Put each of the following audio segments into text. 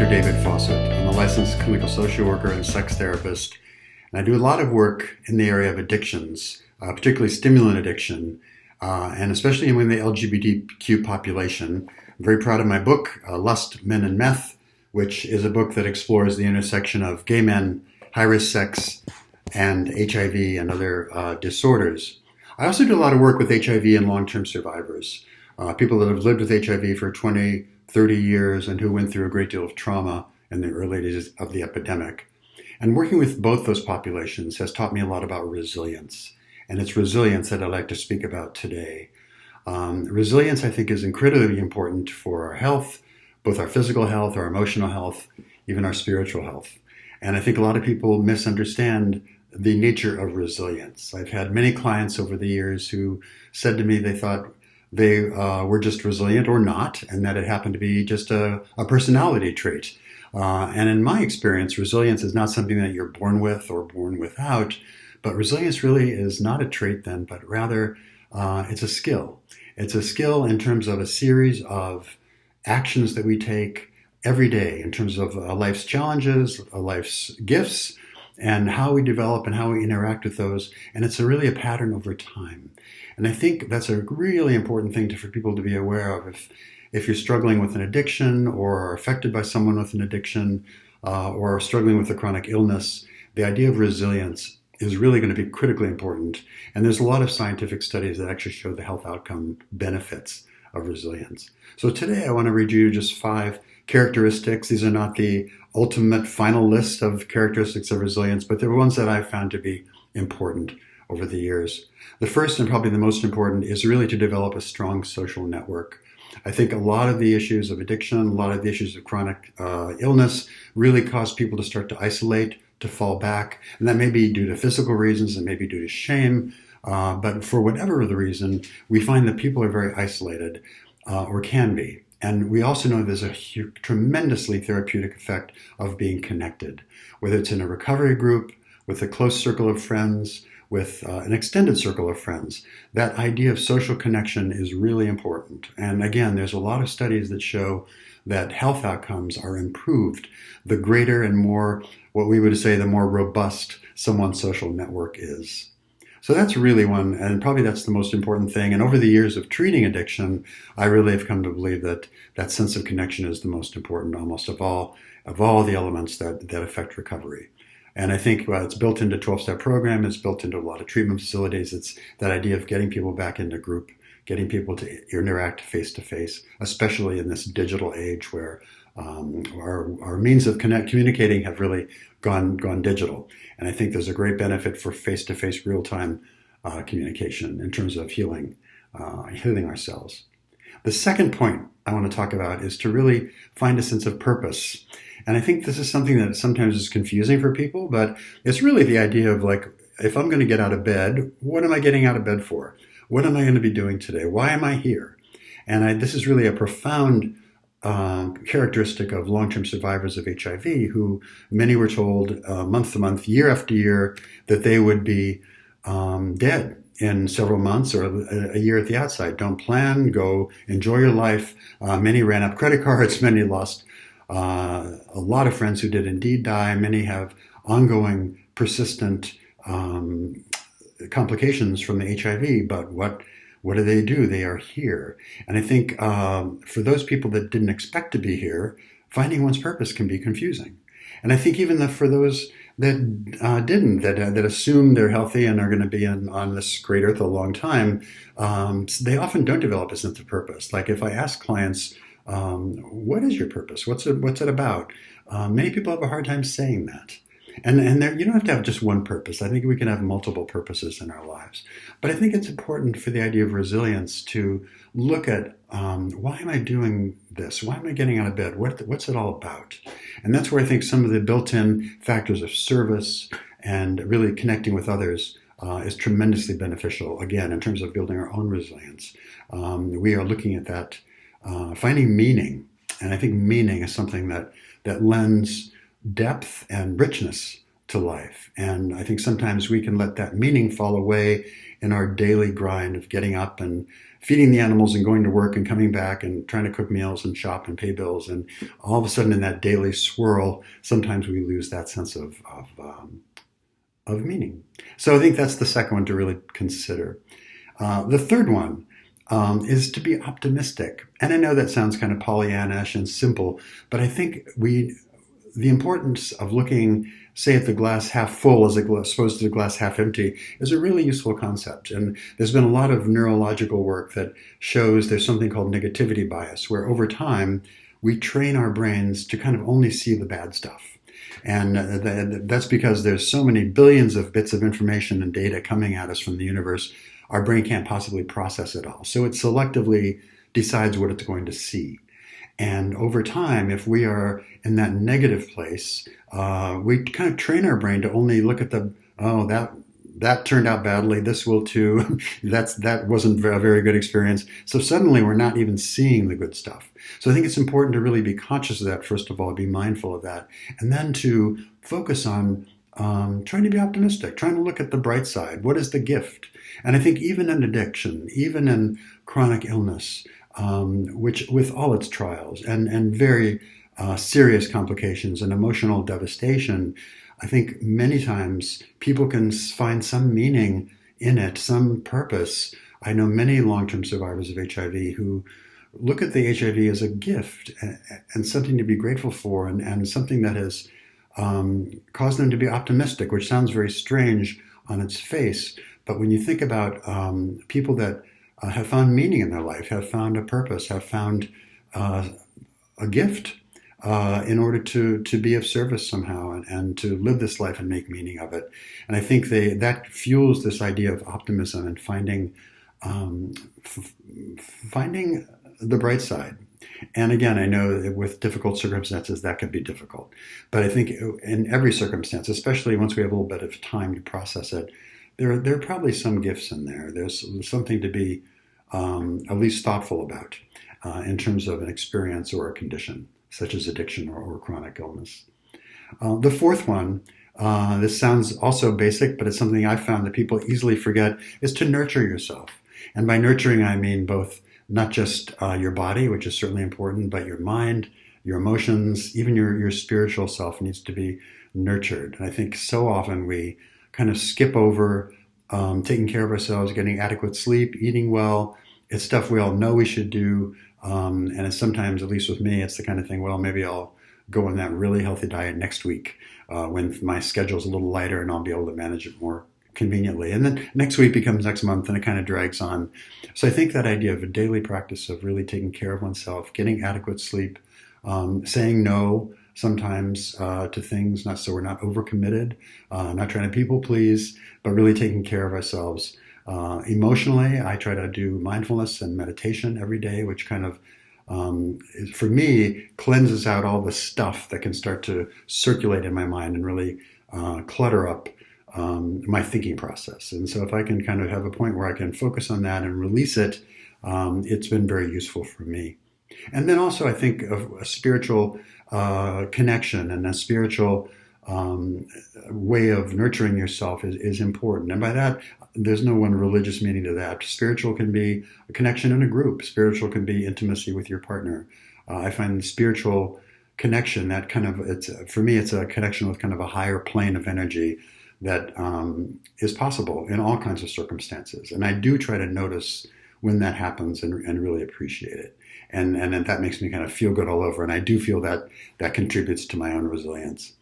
Dr. David Fawcett. I'm a licensed clinical social worker and sex therapist, and I do a lot of work in the area of addictions, particularly stimulant addiction, and especially in the LGBTQ population. I'm very proud of my book, Lust, Men, and Meth, which is a book that explores the intersection of gay men, high-risk sex, and HIV and other disorders. I also do a lot of work with HIV and long-term survivors, people that have lived with HIV for 20, 30 years and who went through a great deal of trauma in the early days of the epidemic. And working with both those populations has taught me a lot about resilience. And it's resilience that I'd like to speak about today. Resilience, I think, is incredibly important for our health, both our physical health, our emotional health, even our spiritual health. And I think a lot of people misunderstand the nature of resilience. I've had many clients over the years who said to me they thought they were just resilient or not, and that it happened to be just a personality trait. And in my experience, resilience is not something that you're born with or born without, but resilience really is not a trait then, but rather it's a skill. It's a skill in terms of a series of actions that we take every day in terms of life's challenges, life's gifts, and how we develop and how we interact with those. And it's really a pattern over time. And I think that's a really important thing for people to be aware of. If you're struggling with an addiction or are affected by someone with an addiction or are struggling with a chronic illness, the idea of resilience is really going to be critically important. And there's a lot of scientific studies that actually show the health outcome benefits of resilience. So today I want to read you just 5 characteristics. These are not the ultimate final list of characteristics of resilience, but they're ones that I've found to be important over the years. The first and probably the most important is really to develop a strong social network. I think a lot of the issues of addiction, a lot of the issues of chronic illness really cause people to start to isolate, to fall back. And that may be due to physical reasons, it may be due to shame, but for whatever the reason, we find that people are very isolated, or can be. And we also know there's a tremendously therapeutic effect of being connected, whether it's in a recovery group, with a close circle of friends, with an extended circle of friends. That idea of social connection is really important. And again, there's a lot of studies that show that health outcomes are improved the greater and more, what we would say, the more robust someone's social network is. So that's really one, and probably that's the most important thing. And over the years of treating addiction, I really have come to believe that that sense of connection is the most important almost of all the elements that affect recovery. And I think it's built into 12-step program, it's built into a lot of treatment facilities. It's that idea of getting people back into group, getting people to interact face-to-face, especially in this digital age where our means of communicating have really gone digital. And I think there's a great benefit for face-to-face real-time communication in terms of healing ourselves. The second point I want to talk about is to really find a sense of purpose. And I think this is something that sometimes is confusing for people, but it's really the idea of like, if I'm going to get out of bed, what am I getting out of bed for? What am I going to be doing today? Why am I here? And this is really a profound characteristic of long-term survivors of HIV, who many were told month to month, year after year, that they would be dead in several months or a year at the outside. Don't plan, go enjoy your life. Many ran up credit cards, many lost a lot of friends who did indeed die. Many have ongoing, persistent complications from the HIV, but what do? They are here. And I think for those people that didn't expect to be here, finding one's purpose can be confusing. And I think even for those that didn't, that assume they're healthy and are going to be on this great earth a long time, they often don't develop a sense of purpose. Like if I ask clients, what is your purpose? What's it about? Many people have a hard time saying that. And you don't have to have just one purpose. I think we can have multiple purposes in our lives. But I think it's important for the idea of resilience to look at why am I doing this? Why am I getting out of bed? What's it all about? And that's where I think some of the built-in factors of service and really connecting with others is tremendously beneficial, again, in terms of building our own resilience. We are looking at that, finding meaning. And I think meaning is something that lends depth and richness to life. And I think sometimes we can let that meaning fall away in our daily grind of getting up and feeding the animals and going to work and coming back and trying to cook meals and shop and pay bills. And all of a sudden in that daily swirl, sometimes we lose that sense of meaning. So I think that's the second one to really consider. The third one is to be optimistic. And I know that sounds kind of Pollyannish and simple, but I think the importance of looking, say, at the glass half full as opposed to the glass half empty is a really useful concept. And there's been a lot of neurological work that shows there's something called negativity bias, where over time we train our brains to kind of only see the bad stuff. And that's because there's so many billions of bits of information and data coming at us from the universe, our brain can't possibly process it all. So it selectively decides what it's going to see. And over time, if we are in that negative place, we kind of train our brain to only look at that turned out badly, this will too, that wasn't a very good experience. So suddenly we're not even seeing the good stuff. So I think it's important to really be conscious of that, first of all, be mindful of that, and then to focus on trying to be optimistic, trying to look at the bright side. What is the gift? And I think even in addiction, even in chronic illness, which with all its trials and very serious complications and emotional devastation, I think many times people can find some meaning in it, some purpose. I know many long-term survivors of HIV who look at the HIV as a gift and something to be grateful for, and something that has caused them to be optimistic, which sounds very strange on its face. But when you think about people that have found meaning in their life, have found a purpose, have found a gift in order to be of service somehow and to live this life and make meaning of it. And I think that fuels this idea of optimism and finding the bright side. And again, I know that with difficult circumstances, that can be difficult. But I think in every circumstance, especially once we have a little bit of time to process it, there are probably some gifts in there. There's something to be at least thoughtful about in terms of an experience or a condition, such as addiction or chronic illness. The fourth one, this sounds also basic, but it's something I've found that people easily forget, is to nurture yourself. And by nurturing, I mean both not just your body, which is certainly important, but your mind, your emotions, even your spiritual self needs to be nurtured. And I think so often we kind of skip over taking care of ourselves, getting adequate sleep, eating well. It's stuff we all know we should do. And it's sometimes, at least with me, it's the kind of thing, well, maybe I'll go on that really healthy diet next week when my schedule's a little lighter and I'll be able to manage it more conveniently. And then next week becomes next month and it kind of drags on. So I think that idea of a daily practice of really taking care of oneself, getting adequate sleep, saying no sometimes to things, not so we're not overcommitted, not trying to people please, but really taking care of ourselves. Emotionally, I try to do mindfulness and meditation every day, which kind of, for me, cleanses out all the stuff that can start to circulate in my mind and really clutter up my thinking process. And so if I can kind of have a point where I can focus on that and release it, it's been very useful for me. And then also I think of a spiritual connection and a spiritual way of nurturing yourself is important. And by that, there's no one religious meaning to that. Spiritual can be a connection in a group. Spiritual can be intimacy with your partner. I find spiritual connection, that kind of, for me, it's a connection with kind of a higher plane of energy that is possible in all kinds of circumstances. And I do try to notice when that happens and really appreciate it. And that makes me kind of feel good all over. And I do feel that that contributes to my own resilience.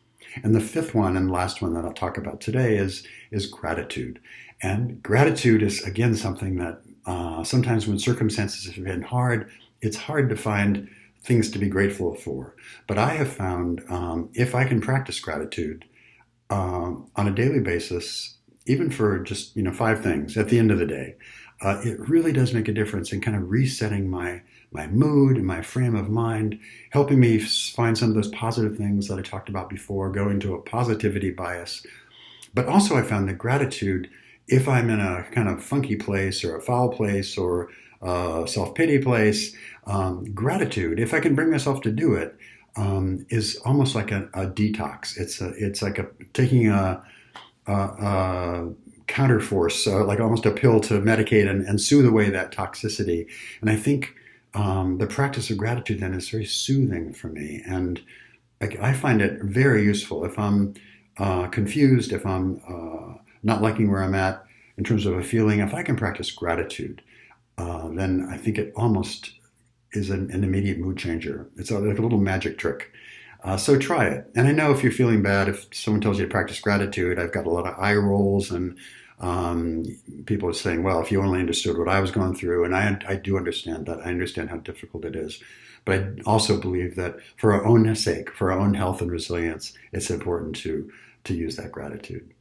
And the fifth one and last one that I'll talk about today is gratitude. And gratitude is, again, something that sometimes when circumstances have been hard, it's hard to find things to be grateful for. But I have found if I can practice gratitude on a daily basis, even for just 5 things at the end of the day, it really does make a difference in kind of resetting my mood and my frame of mind, helping me find some of those positive things that I talked about before, go into a positivity bias. But also I found that gratitude, if I'm in a kind of funky place or a foul place or a self-pity place, gratitude, if I can bring myself to do it, is almost like a detox. It's like taking a counterforce, like almost a pill to medicate and soothe away that toxicity. And I think the practice of gratitude then is very soothing for me. And I find it very useful if I'm confused, if I'm not liking where I'm at in terms of a feeling. If I can practice gratitude, then I think it almost is an immediate mood changer. It's like a little magic trick. So try it. And I know if you're feeling bad, if someone tells you to practice gratitude, I've got a lot of eye rolls and people are saying, well, if you only understood what I was going through. And I do understand that. I understand how difficult it is. But I also believe that for our own sake, for our own health and resilience, it's important to use that gratitude.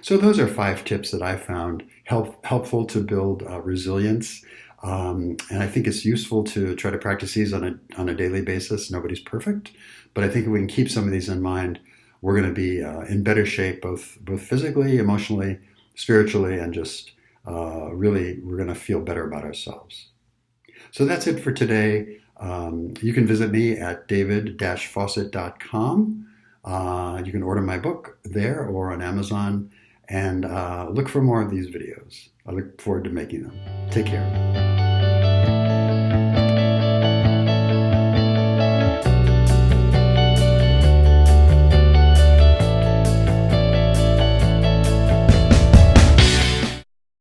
So those are 5 tips that I found helpful to build resilience. And I think it's useful to try to practice these on a daily basis. Nobody's perfect, but I think if we can keep some of these in mind, we're going to be in better shape, both physically, emotionally, spiritually, and just really we're going to feel better about ourselves. So that's it for today. You can visit me at david-fawcett.com. You can order my book there or on Amazon, and look for more of these videos. I look forward to making them. Take care.